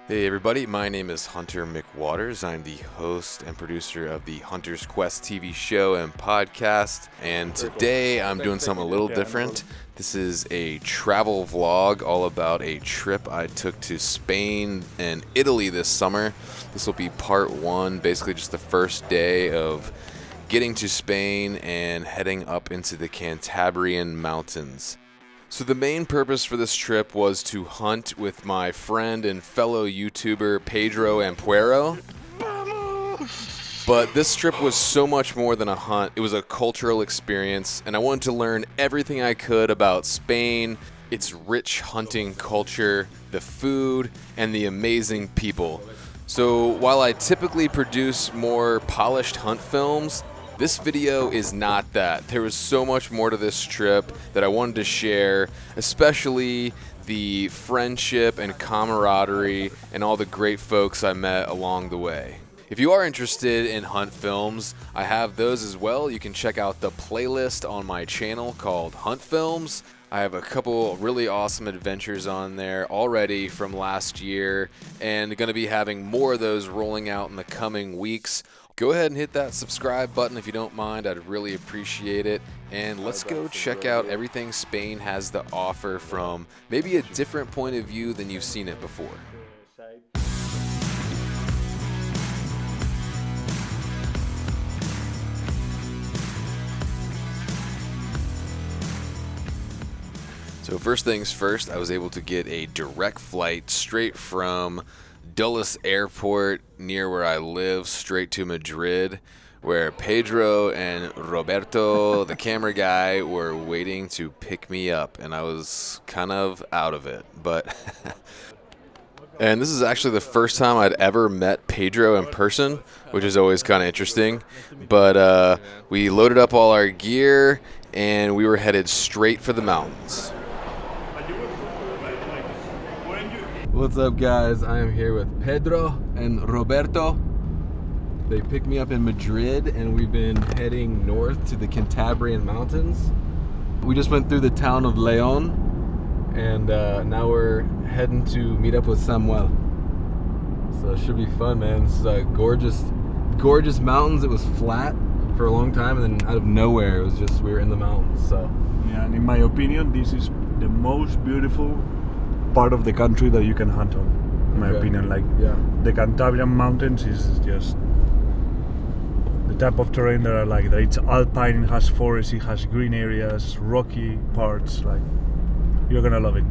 Hey everybody, my name is Hunter McWaters. I'm the host and producer of the Hunter's Quest TV show and podcast, and today I'm doing something a little different. This is a travel vlog all about a trip I took to Spain and Italy this summer. This will be part one, basically just the first day of getting to Spain and heading up into the Cantabrian Mountains. So the main purpose for this trip was to hunt with my friend and fellow YouTuber Pedro Ampuero. But this trip was so much more than a hunt. It was a cultural experience, and I wanted to learn everything I could about Spain, its rich hunting culture, the food, and the amazing people. So while I typically produce more polished hunt films, this video is not that. There was so much more to this trip that I wanted to share, especially the friendship and camaraderie and all the great folks I met along the way. If you are interested in hunt films, I have those as well. You can check out the playlist on my channel called Hunt Films. I have a couple really awesome adventures on there already from last year, and going to be having more of those rolling out in the coming weeks. Go ahead and hit that subscribe button if you don't mind. I'd really appreciate it. And let's go check out everything Spain has to offer from maybe a different point of view than you've seen it before. So first things first, I was able to get a direct flight straight from Dulles Airport near where I live straight to Madrid, where Pedro and Roberto, the camera guy, were waiting to pick me up, and I was kind of out of it. But and this is actually the first time I'd ever met Pedro in person, which is always kind of interesting. But we loaded up all our gear, and we were headed straight for the mountains. What's up, guys? I am here with Pedro and Roberto. They picked me up in Madrid, and we've been heading north to the Cantabrian Mountains. We just went through the town of León, and now we're heading to meet up with Samuel. So it should be fun, man. This is gorgeous mountains. It was flat for a long time, and then out of nowhere, it was just we were in the mountains. So yeah, and in my opinion, this is the most beautiful part of the country that you can hunt on, in my opinion. Like, yeah, the Cantabrian Mountains is just the type of terrain that are like that. It's alpine, it has forests, it has green areas, rocky parts. Like, you're gonna love it.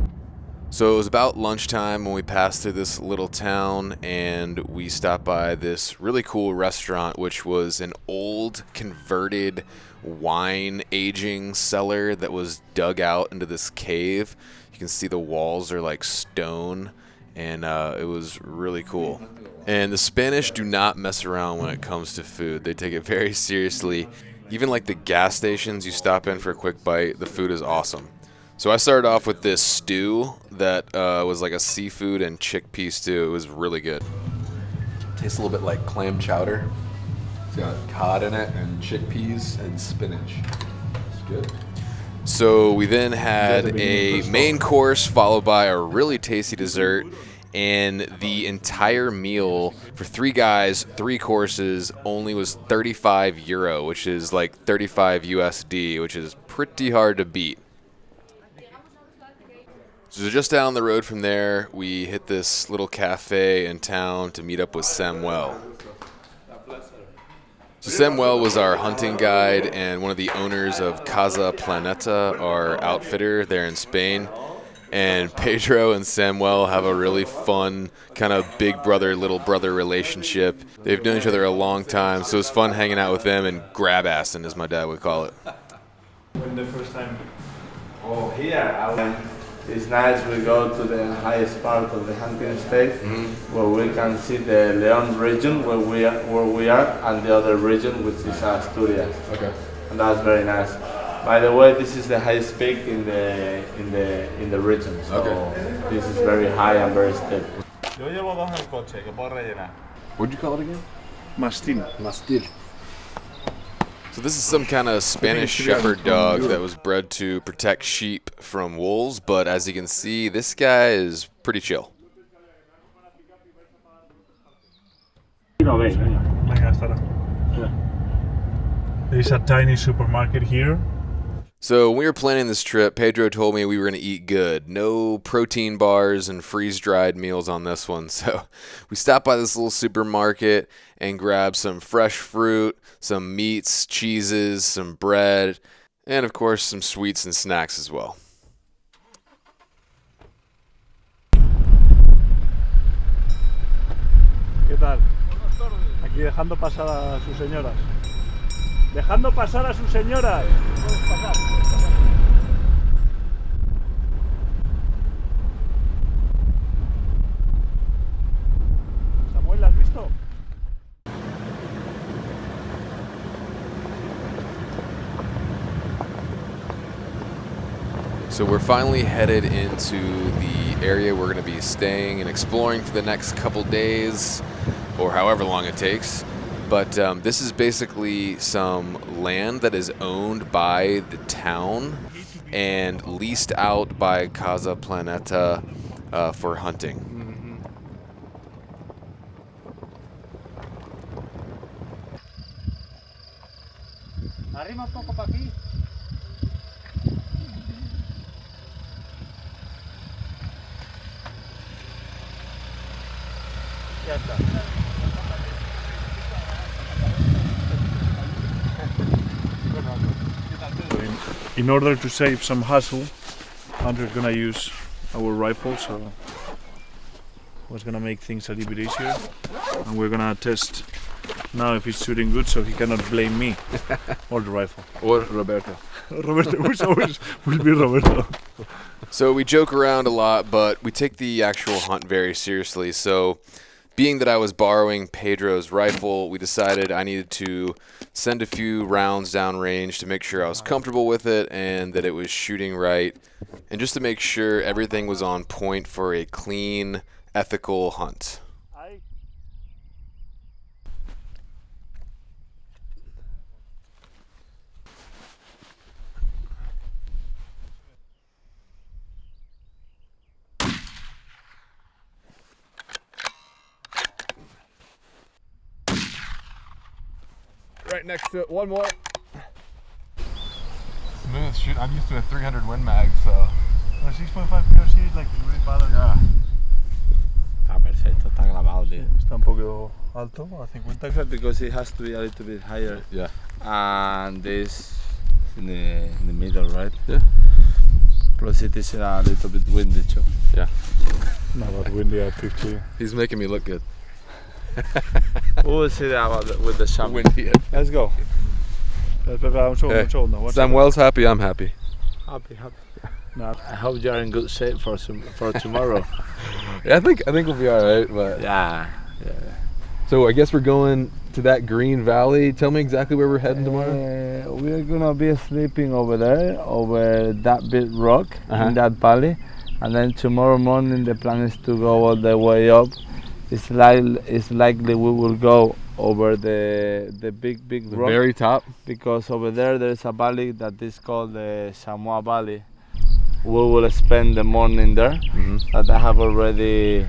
So it was about lunchtime when we passed through this little town, and we stopped by this really cool restaurant, which was an old converted wine aging cellar that was dug out into this cave. You can see the walls are like stone, and it was really cool. And the Spanish do not mess around when it comes to food. They take it very seriously. Even like the gas stations you stop in for a quick bite, the food is awesome. So I started off with this stew that was like a seafood and chickpea stew. It was really good. Tastes a little bit like clam chowder. It's got cod in it and chickpeas and spinach. It's good. So we then had a main course followed by a really tasty dessert, and the entire meal for 3 guys, 3 courses, only was €35, which is like 35 USD, which is pretty hard to beat. So just down the road from there, we hit this little cafe in town to meet up with Samuel. So Samuel was our hunting guide and one of the owners of Casa Planeta, our outfitter there in Spain. And Pedro and Samuel have a really fun kind of big brother, little brother relationship. They've known each other a long time, so it's fun hanging out with them and grab-assing, as my dad would call it. When the first time? Oh, here. It's nice. We go to the highest part of the hunting state, where we can see the León region where we are, and the other region, which is Asturias. Okay. And that's very nice. By the way, this is the highest peak in the region. So this is very high and very steep. What'd you call it again? Mastil. So this is some kind of Spanish shepherd dog that was bred to protect sheep from wolves, but as you can see, this guy is pretty chill. Venga, hasta ahora. There is a tiny supermarket here. So when we were planning this trip, Pedro told me we were going to eat good. No protein bars and freeze-dried meals on this one. So we stopped by this little supermarket and grabbed some fresh fruit, some meats, cheeses, some bread, and of course some sweets and snacks as well. ¿Qué tal? Aquí dejando pasar a sus señoras. Dejando pasar a sus señoras. Puedes pasar, puedes pasar. Samuel, ¿la has visto? So we're finally headed into the area we're going to be staying and exploring for the next couple days, or however long it takes. But this is basically some land that is owned by the town and leased out by Casa Planeta for hunting. Arrima un poco para aquí. Ya está. In order to save some hassle, Andrew's gonna use our rifle, so it's gonna make things a little bit easier. And we're gonna test now if it's shooting good, so he cannot blame me or the rifle. Or Roberto. Roberto, always will be Roberto. So we joke around a lot, but we take the actual hunt very seriously. So being that I was borrowing Pedro's rifle, we decided I needed to send a few rounds downrange to make sure I was comfortable with it and that it was shooting right, and just to make sure everything was on point for a clean, ethical hunt. Right next to it, one more. Smooth shoot. I'm used to a 300 Win Mag, so. 6.5 PRC is like really balanced. Yeah. Está perfecto, está grabado, tío. Está un poco alto, a 50. Because it has to be a little bit higher. Yeah. And this in the middle, right? Yeah. Plus it is a little bit windy too. Yeah. No, but windy at 50. He's making me look good. We will see that with the chamois. Windy. Let's go. Un segundo. What's Samuel's happy, I'm happy. Happy. No. I hope you are in good shape for tomorrow. Yeah, I think we'll be all right. But Yeah. so I guess we're going to that green valley. Tell me exactly where we're heading tomorrow. We're gonna be sleeping over there, over that big rock in that valley, and then tomorrow morning the plan is to go all the way up. It's likely we will go over the big rock, Very top. because over there's a valley that is called the Chamois Valley. We will spend the morning there. That I have already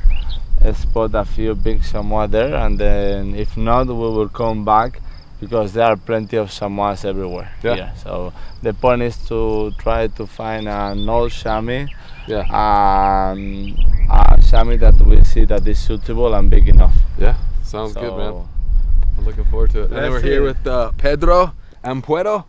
spotted a few big chamois there, and then if not, we will come back because there are plenty of chamois everywhere here. So the point is to try to find an old chamois, a chamois that we see that is suitable and big enough. Yeah, sounds good, man. I'm looking forward to it. And then we're here with Pedro Ampuero.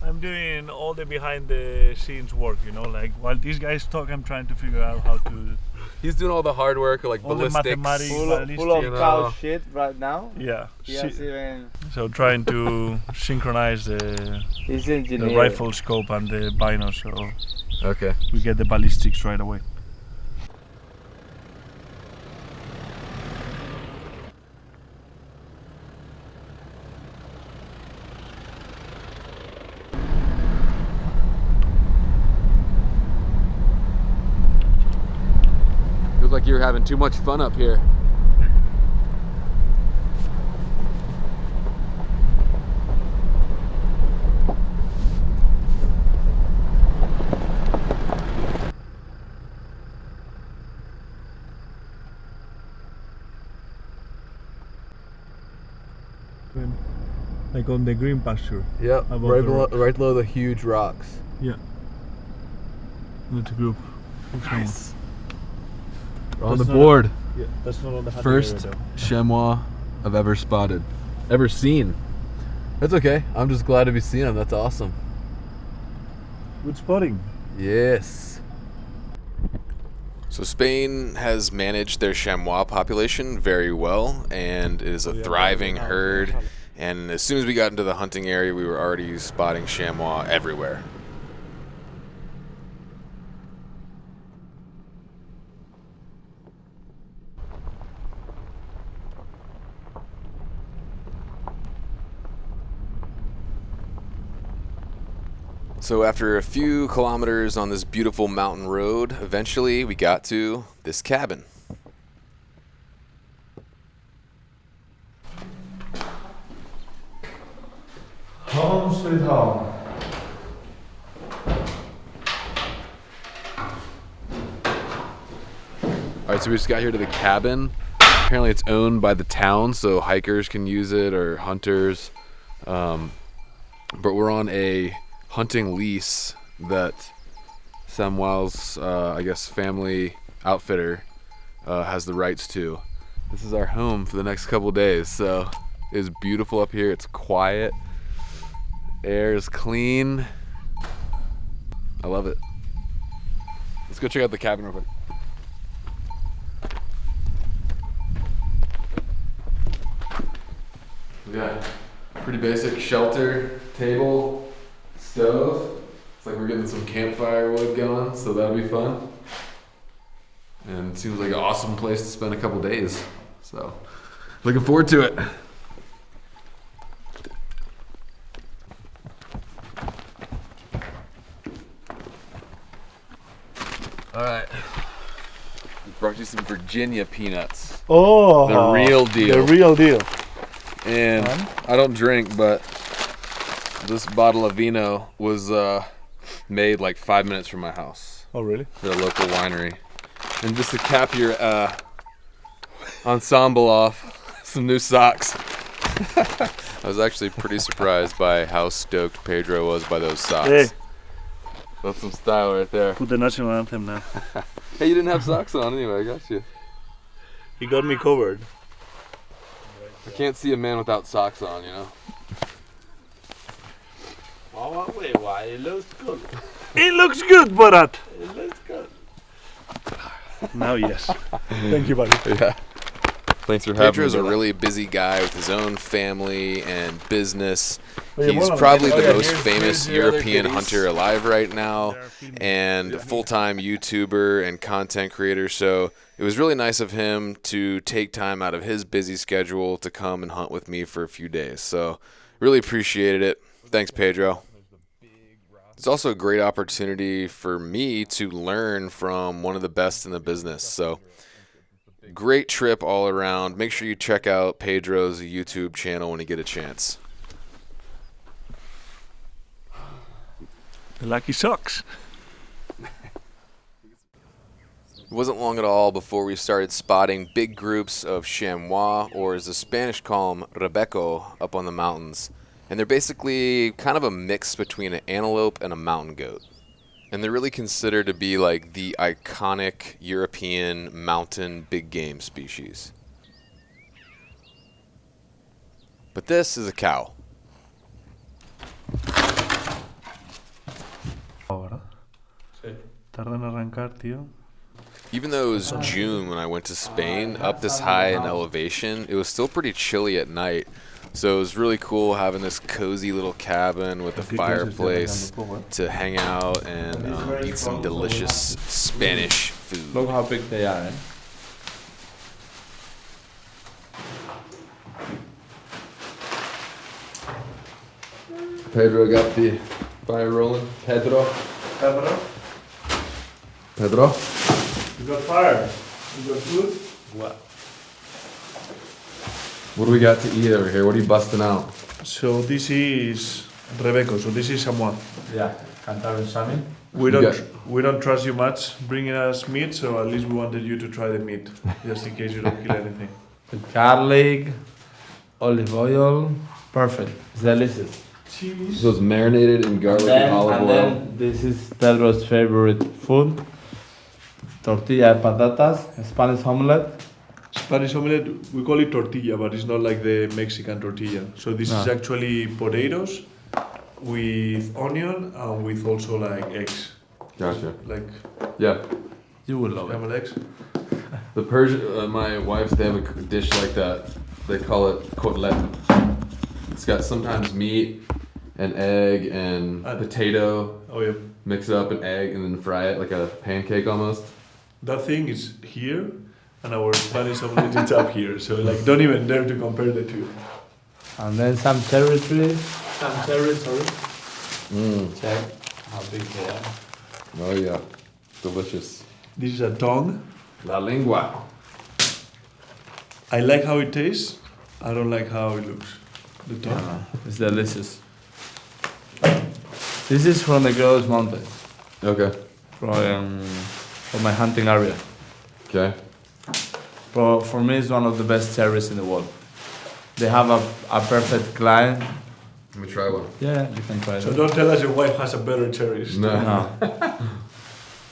I'm doing all the behind the scenes work, like while these guys talk, I'm trying to figure out how to. He's doing all the hard work, like all ballistics. the mathematics, Full of You know. cow shit right now. Yeah. Yes, even So trying to synchronize he's the engineer. rifle scope and the bino, so Okay. we get the ballistics right away. Feels like you're having too much fun up here. like on the green pasture. Yep, Above right the below, rocks. right below the huge rocks. Yeah. That's a group. Nice. We're on That's the not board. Yeah, that's not on the hunting First area, chamois I've ever spotted, ever seen. That's okay. I'm just glad to be seeing them. That's awesome. though. Good spotting. Yes. So Spain has managed their chamois population very well, and it is a thriving herd. And as soon as we got into the hunting area, we were already spotting chamois everywhere. So after a few kilometers on this beautiful mountain road, eventually we got to this cabin. Home sweet home. All right, so we just got here to the cabin. Apparently it's owned by the town, so hikers can use it or hunters. But we're on a hunting lease that Samuel's, I guess, family outfitter has the rights to. This is our home for the next couple days, so it's beautiful up here. It's quiet. Air is clean. I love it. Let's go check out the cabin real quick. We got pretty basic shelter, table, stove. It's like we're getting some campfire wood going, so that'll be fun. And it seems like an awesome place to spend a couple days. So, looking forward to it. All right. We brought you some Virginia peanuts. Oh, The real deal. The real deal. And I don't drink, but this bottle of vino was made like 5 minutes from my house. Oh, really? At a local winery. And just to cap your ensemble off, some new socks. I was actually pretty surprised by how stoked Pedro was by those socks. Hey, That's some style right there. put the national anthem now. Hey, you didn't have socks on anyway, I got you. You got me covered. I can't see a man without socks on, you know? It looks good. It looks good, Borat. It looks good. Now, yes. Thank you, buddy. Yeah. Thanks for having me. Pedro's a really busy guy with his own family and business. He's probably the most famous European hunter alive right now, and a full-time YouTuber and content creator. So it was really nice of him to take time out of his busy schedule to come and hunt with me for a few days. So really appreciated it. Thanks, Pedro. It's also a great opportunity for me to learn from one of the best in the business. So great trip all around. Make sure you check out Pedro's YouTube channel when you get a chance. The lucky socks. It wasn't long at all before we started spotting big groups of chamois, or as the Spanish call them, rebeco, up on the mountains. And they're basically kind of a mix between an antelope and a mountain goat. And they're really considered to be like the iconic European mountain big game species. But this is a cow. Tarda en arrancar, tío. Even though it was June when I went to Spain, up this high in elevation, it was still pretty chilly at night. So it was really cool having this cozy little cabin with a fireplace to hang out and eat some delicious Spanish food. Look how big they are, eh? Pedro got the fire rolling. Pedro. Pedro, Pedro. You got fire. You got food. what? What do we got to eat over here? What are you busting out? So this is Rebeco. So this is Samoa. Yeah, Cantabrian salmon. We You don't trust you much bringing us meat, so at least we wanted you to try the meat, just in case you don't kill anything. With garlic, olive oil, perfect. It's delicious. So it's marinated in garlic and olive oil. Then this is Pedro's favorite food: tortilla de patatas, Spanish omelette. Spanish omelette, we call it tortilla, but it's not like the Mexican tortilla. So this is actually potatoes with onion and with also like eggs. Gotcha. Like Yeah. You will love it. scrambled eggs. The Persian, my wife's, they have a dish like that. They call it kotlet. It's got sometimes meat, and egg, and potato. Oh yeah. Mix it up an egg and then fry it like a pancake almost. That thing is here, and our Spanish omelette is up here. So like, don't even dare to compare the two. And then some cherry trees. Some cherries, sorry. Check how big they are. Oh yeah, delicious. This is a tongue. La lengua. I like how it tastes. I don't like how it looks. The tongue. It's delicious. This is from the Gross Mountains, Okay. from my hunting area. Okay. For me, it's one of the best cherries in the world. They have a perfect climate. Let me try one. Yeah, you can try it. So don't tell us your wife has a better cherries. No.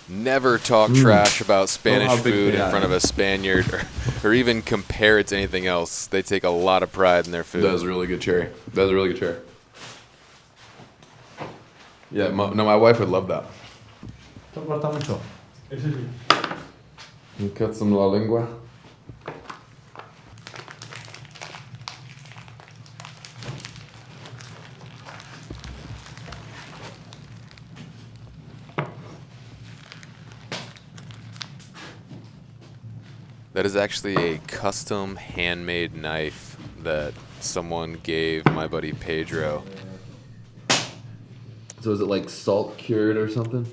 Never talk trash about Spanish how big food they in are. front of a Spaniard or even compare it to anything else. They take a lot of pride in their food. That was a really good cherry. That was a really good cherry. Yeah, my wife would love that. ¿Te corta mucho? You cut some la lengua. That is actually a custom handmade knife that someone gave my buddy Pedro. So is it like salt cured or something?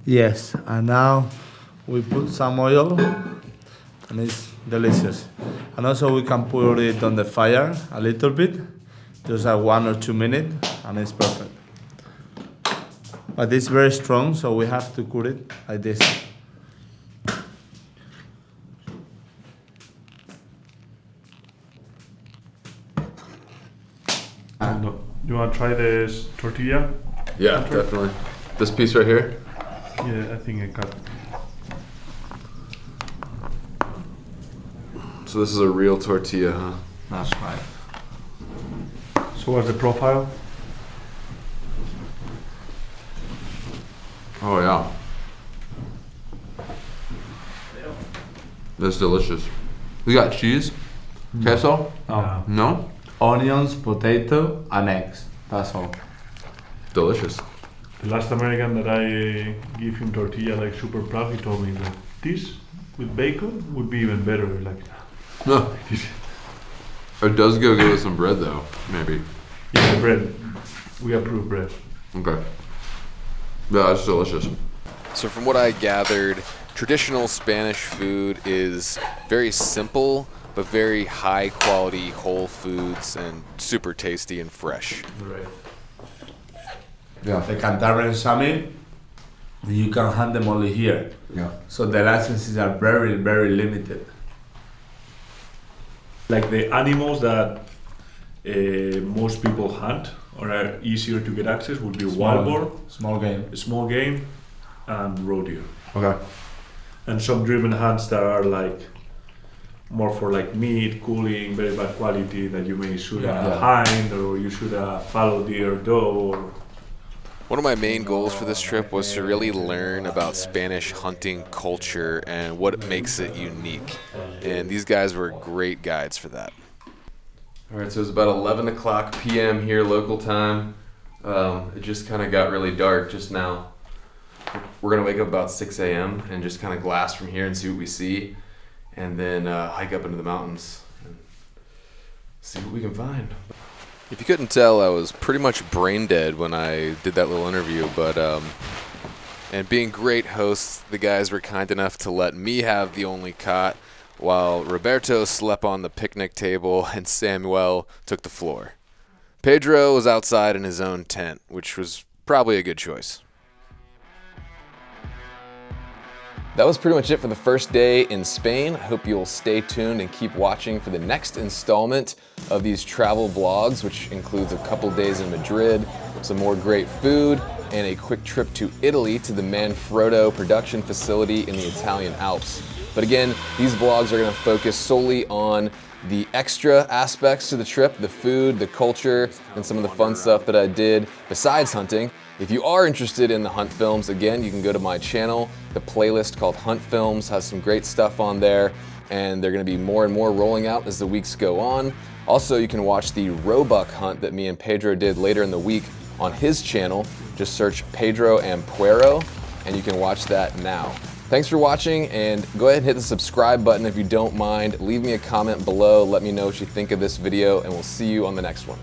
Yes, and now we put some oil, and it's delicious. And also we can put it on the fire a little bit, just like 1 or 2 minutes, and it's perfect. But it's very strong, so we have to cook it like this. You want to try this tortilla? Yeah, definitely. This piece right here? Yeah, I think I got it. So this is a real tortilla, huh? That's right. So what's the profile? Oh yeah. That's delicious. We got cheese? Queso? Oh. No? Onions, potato, and eggs. That's all. Delicious. The last American that I give him tortilla like super proud, he told me that this with bacon would be even better. Like, No. It does go good with some bread though, maybe. yeah, the bread. We approve bread. Okay. Yeah, that's delicious. So from what I gathered, traditional Spanish food is very simple, but very high quality whole foods and super tasty and fresh. Right. Yeah. The Cantabrian Sami, you can hunt them only here. Yeah. So the licenses are very, very limited. Like the animals that most people hunt or are easier to get access would be wild boar, Small game. small game, and rodeo. Okay. And some driven hunts that are like more for like meat, cooling, very bad quality that you may shoot Yeah. a hind or you shoot a fallow deer doe or One of my main goals for this trip was to really learn about Spanish hunting culture and what makes it unique. And these guys were great guides for that. All right, so it's about 11 o'clock p.m. here, local time. It just kind of got really dark just now. We're going to wake up about 6 a.m. and just kind of glass from here and see what we see. And then hike up into the mountains and see what we can find. If you couldn't tell, I was pretty much brain dead when I did that little interview, but and being great hosts, the guys were kind enough to let me have the only cot, while Roberto slept on the picnic table and Samuel took the floor. Pedro was outside in his own tent, which was probably a good choice. That was pretty much it for the first day in Spain. I hope you'll stay tuned and keep watching for the next installment of these travel vlogs, which includes a couple days in Madrid, some more great food, and a quick trip to Italy to the Manfrotto production facility in the Italian Alps. But again, these vlogs are gonna focus solely on the extra aspects to the trip, the food, the culture, and some of the fun stuff that I did besides hunting. If you are interested in the hunt films, again, you can go to my channel. The playlist called Hunt Films has some great stuff on there, and they're gonna be more and more rolling out as the weeks go on. Also, you can watch the roebuck hunt that me and Pedro did later in the week on his channel. Just search Pedro Ampuero, and you can watch that now. Thanks for watching, and go ahead and hit the subscribe button if you don't mind. Leave me a comment below, let me know what you think of this video, and we'll see you on the next one.